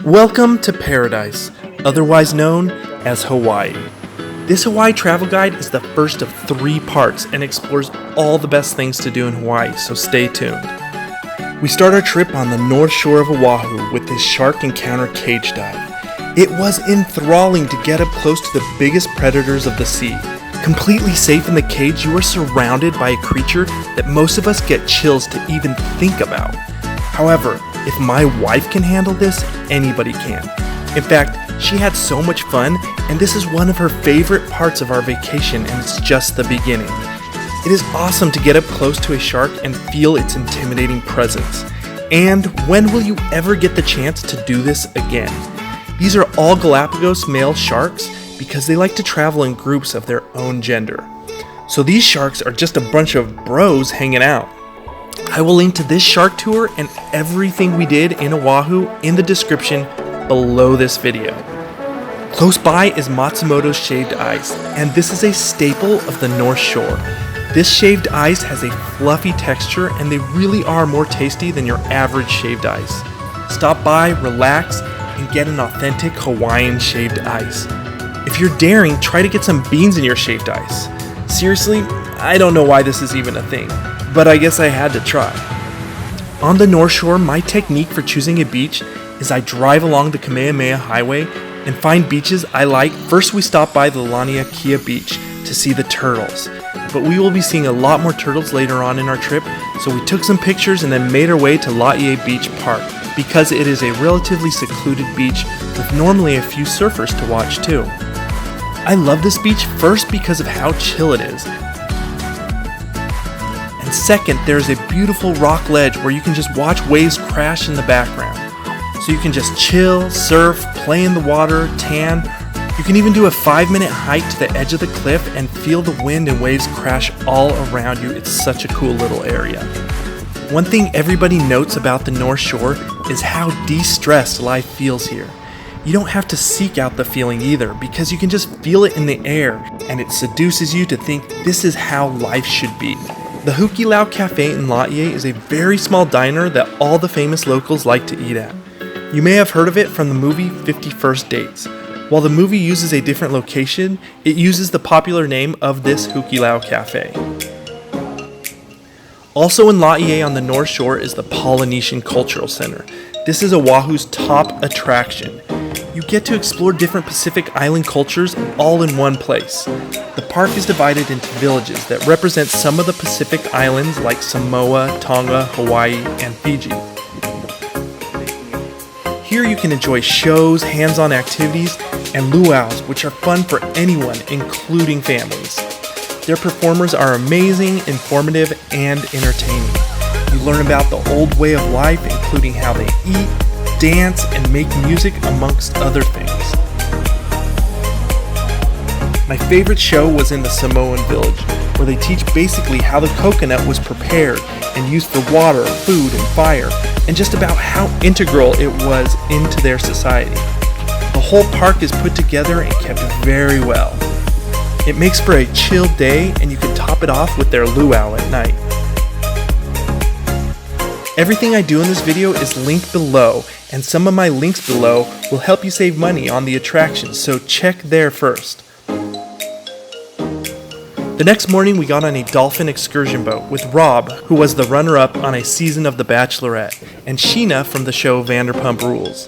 Welcome to Paradise, otherwise known as Hawaii. This Hawaii travel guide is the first of 3 parts and explores all the best things to do in Hawaii, so stay tuned. We start our trip on the North Shore of Oahu with this shark encounter cage dive. It was enthralling to get up close to the biggest predators of the sea. Completely safe in the cage, you are surrounded by a creature that most of us get chills to even think about. However, if my wife can handle this, anybody can. In fact, she had so much fun, and this is one of her favorite parts of our vacation, and it's just the beginning. It is awesome to get up close to a shark and feel its intimidating presence. And when will you ever get the chance to do this again? These are all Galapagos male sharks because they like to travel in groups of their own gender. So these sharks are just a bunch of bros hanging out. I will link to this shark tour and everything we did in Oahu in the description below this video. Close by is Matsumoto's shaved ice, and this is a staple of the North Shore. This shaved ice has a fluffy texture, and they really are more tasty than your average shaved ice. Stop by, relax, and get an authentic Hawaiian shaved ice. If you're daring, try to get some beans in your shaved ice. Seriously, I don't know why this is even a thing, but I guess I had to try. On the North Shore, my technique for choosing a beach is I drive along the Kamehameha Highway and find beaches I like. First we stop by the Laniakea Beach to see the turtles, but we will be seeing a lot more turtles later on in our trip, so we took some pictures and then made our way to Laie Beach Park because it is a relatively secluded beach with normally a few surfers to watch too. I love this beach first because of how chill it is. And second, there's a beautiful rock ledge where you can just watch waves crash in the background. So you can just chill, surf, play in the water, tan. You can even do a 5-minute hike to the edge of the cliff and feel the wind and waves crash all around you. It's such a cool little area. One thing everybody notes about the North Shore is how de-stressed life feels here. You don't have to seek out the feeling either because you can just feel it in the air, and it seduces you to think this is how life should be. The Hukilau Cafe in Laie is a very small diner that all the famous locals like to eat at. You may have heard of it from the movie 50 First Dates. While the movie uses a different location, it uses the popular name of this Hukilau Cafe. Also in Laie on the North Shore is the Polynesian Cultural Center. This is Oahu's top attraction. You get to explore different Pacific Island cultures all in one place. The park is divided into villages that represent some of the Pacific Islands like Samoa, Tonga, Hawaii, and Fiji. Here you can enjoy shows, hands-on activities, and luau's, which are fun for anyone, including families. Their performers are amazing, informative, and entertaining. You learn about the old way of life, including how they eat, dance, and make music, amongst other things. My favorite show was in the Samoan village, where they teach basically how the coconut was prepared and used for water, food, and fire, and just about how integral it was into their society. The whole park is put together and kept very well. It makes for a chill day, and you can top it off with their luau at night. Everything I do in this video is linked below, and some of my links below will help you save money on the attractions, so check there first. The next morning we got on a Dolphin Excursion boat with Rob, who was the runner-up on a season of The Bachelorette, and Sheena from the show Vanderpump Rules.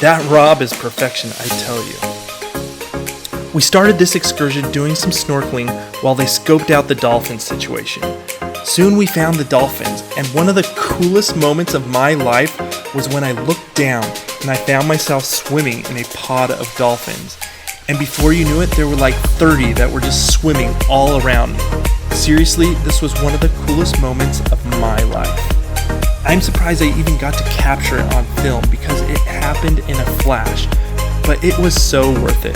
That Rob is perfection, I tell you. We started this excursion doing some snorkeling while they scoped out the dolphin situation. Soon we found the dolphins, and one of the coolest moments of my life was when I looked down and I found myself swimming in a pod of dolphins. And before you knew it, there were like 30 that were just swimming all around me. Seriously, this was one of the coolest moments of my life. I'm surprised I even got to capture it on film because it happened in a flash, but it was so worth it.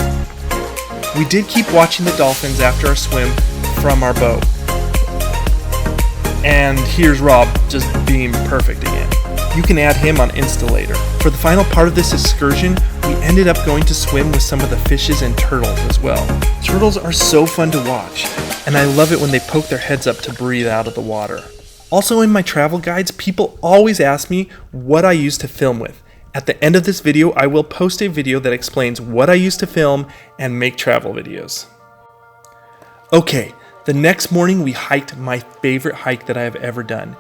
We did keep watching the dolphins after our swim from our boat. And here's Rob just being perfect again. You can add him on Insta later. For the final part of this excursion, we ended up going to swim with some of the fishes and turtles as well. Turtles are so fun to watch, and I love it when they poke their heads up to breathe out of the water. Also in my travel guides, people always ask me what I use to film with, At the end of this video, I will post a video that explains what I use to film and make travel videos. Okay, the next morning we hiked my favorite hike that I have ever done.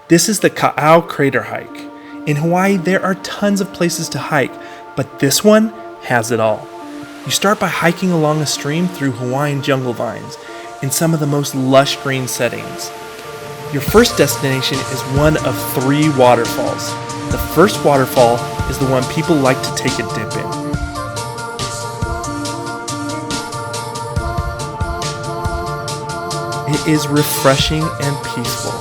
This is the Ka'au Crater hike. In Hawaii, there are tons of places to hike, but this one has it all. You start by hiking along a stream through Hawaiian jungle vines in some of the most lush green settings. Your first destination is one of 3 waterfalls. The first waterfall is the one people like to take a dip in. It is refreshing and peaceful.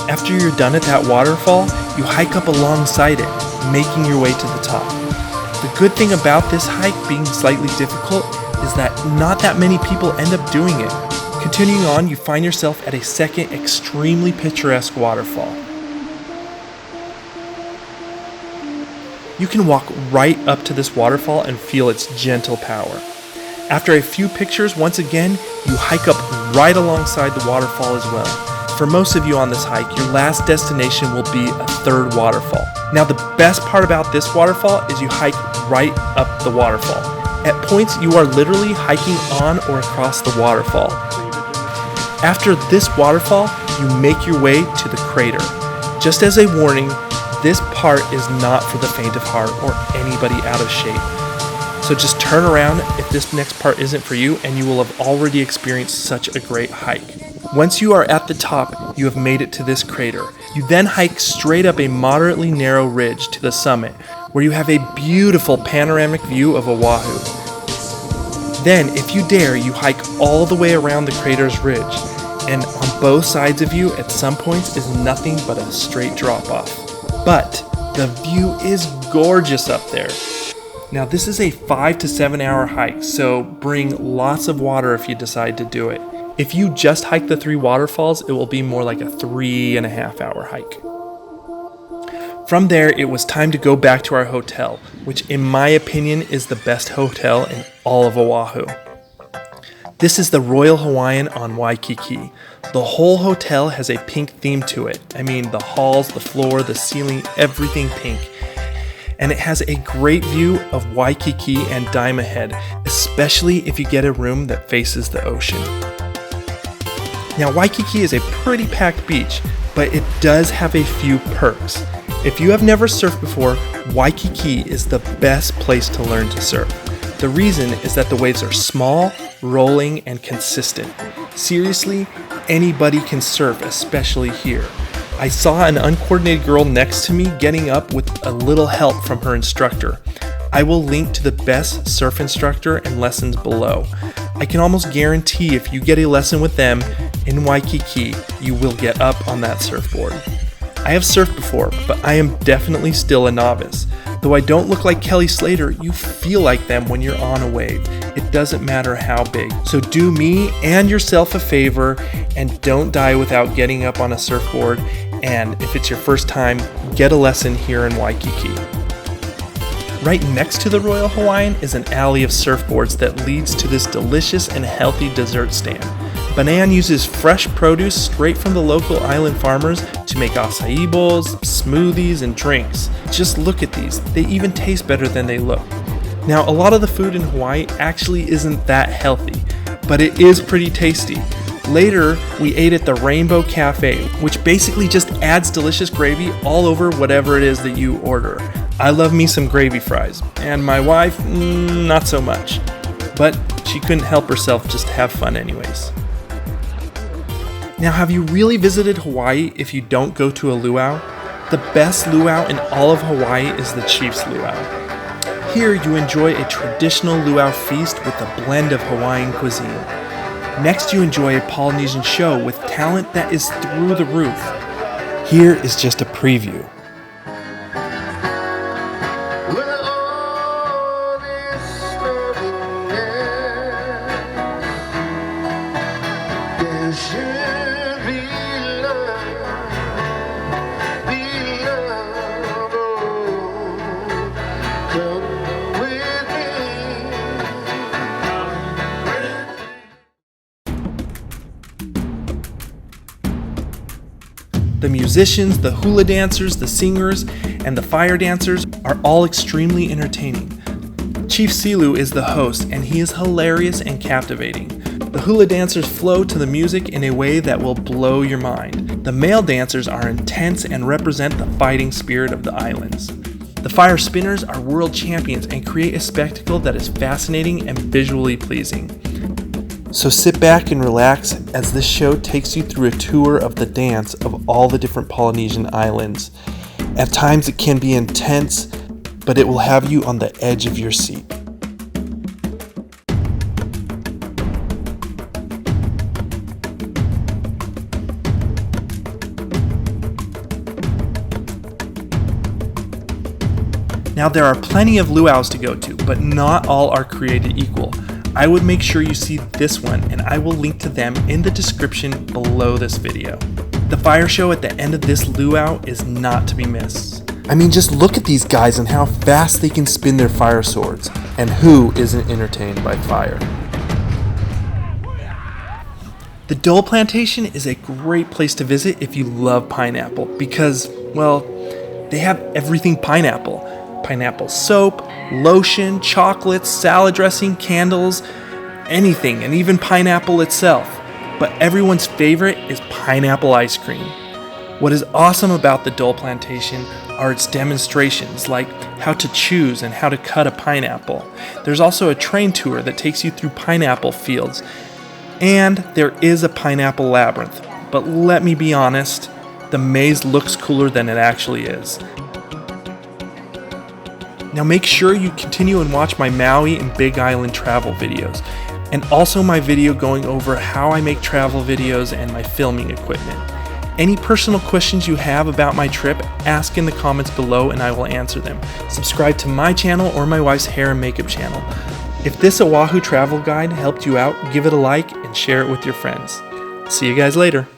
After you're done at that waterfall, you hike up alongside it, making your way to the top. The good thing about this hike being slightly difficult is that not that many people end up doing it. Continuing on, you find yourself at a second extremely picturesque waterfall. You can walk right up to this waterfall and feel its gentle power. After a few pictures, once again, you hike up right alongside the waterfall as well. For most of you on this hike, your last destination will be a third waterfall. Now, the best part about this waterfall is you hike right up the waterfall. At points, you are literally hiking on or across the waterfall. After this waterfall, you make your way to the crater. Just as a warning, this part is not for the faint of heart or anybody out of shape. So just turn around if this next part isn't for you, and you will have already experienced such a great hike. Once you are at the top, you have made it to this crater. You then hike straight up a moderately narrow ridge to the summit, where you have a beautiful panoramic view of Oahu. Then, if you dare, you hike all the way around the crater's ridge, and on both sides of you at some points is nothing but a straight drop off. But the view is gorgeous up there. Now, this is a 5 to 7 hour hike, so bring lots of water if you decide to do it. If you just hike the 3 waterfalls, it will be more like a 3.5 hour hike. From there, it was time to go back to our hotel, which in my opinion is the best hotel in all of Oahu. This is the Royal Hawaiian on Waikiki. The whole hotel has a pink theme to it. I mean, the halls, the floor, the ceiling, everything pink. And it has a great view of Waikiki and Diamond Head, especially if you get a room that faces the ocean. Now, Waikiki is a pretty packed beach, but it does have a few perks. If you have never surfed before, Waikiki is the best place to learn to surf. The reason is that the waves are small, rolling, and consistent. Seriously, anybody can surf, especially here. I saw an uncoordinated girl next to me getting up with a little help from her instructor. I will link to the best surf instructor and lessons below. I can almost guarantee if you get a lesson with them in Waikiki, you will get up on that surfboard. I have surfed before, but I am definitely still a novice. Though I don't look like Kelly Slater, you feel like them when you're on a wave. It doesn't matter how big. So do me and yourself a favor and don't die without getting up on a surfboard. And if it's your first time, get a lesson here in Waikiki. Right next to the Royal Hawaiian is an alley of surfboards that leads to this delicious and healthy dessert stand. Banan uses fresh produce straight from the local island farmers to make acai bowls, smoothies, and drinks. Just look at these. They even taste better than they look. Now, a lot of the food in Hawaii actually isn't that healthy, but it is pretty tasty. Later, we ate at the Rainbow Cafe, which basically just adds delicious gravy all over whatever it is that you order. I love me some gravy fries, and my wife, not so much. But she couldn't help herself, just have fun anyways. Now, have you really visited Hawaii if you don't go to a luau? The best luau in all of Hawaii is the Chief's Luau. Here, you enjoy a traditional luau feast with a blend of Hawaiian cuisine. Next, you enjoy a Polynesian show with talent that is through the roof. Here is just a preview. The musicians, the hula dancers, the singers, and the fire dancers are all extremely entertaining. Chief Silu is the host, and he is hilarious and captivating. The hula dancers flow to the music in a way that will blow your mind. The male dancers are intense and represent the fighting spirit of the islands. The fire spinners are world champions and create a spectacle that is fascinating and visually pleasing. So sit back and relax as this show takes you through a tour of the dance of all the different Polynesian islands. At times it can be intense, but it will have you on the edge of your seat. Now there are plenty of luau's to go to, but not all are created equal. I would make sure you see this one, and I will link to them in the description below this video. The fire show at the end of this luau is not to be missed. I mean, just look at these guys and how fast they can spin their fire swords, and who isn't entertained by fire? The Dole Plantation is a great place to visit if you love pineapple because, well, they have everything pineapple. Pineapple soap, lotion, chocolates, salad dressing, candles, anything, and even pineapple itself. But everyone's favorite is pineapple ice cream. What is awesome about the Dole Plantation are its demonstrations, like how to choose and how to cut a pineapple. There's also a train tour that takes you through pineapple fields. And there is a pineapple labyrinth. But let me be honest, the maze looks cooler than it actually is. Now make sure you continue and watch my Maui and Big Island travel videos, and also my video going over how I make travel videos and my filming equipment. Any personal questions you have about my trip, ask in the comments below and I will answer them. Subscribe to my channel or my wife's hair and makeup channel. If this Oahu travel guide helped you out, give it a like and share it with your friends. See you guys later.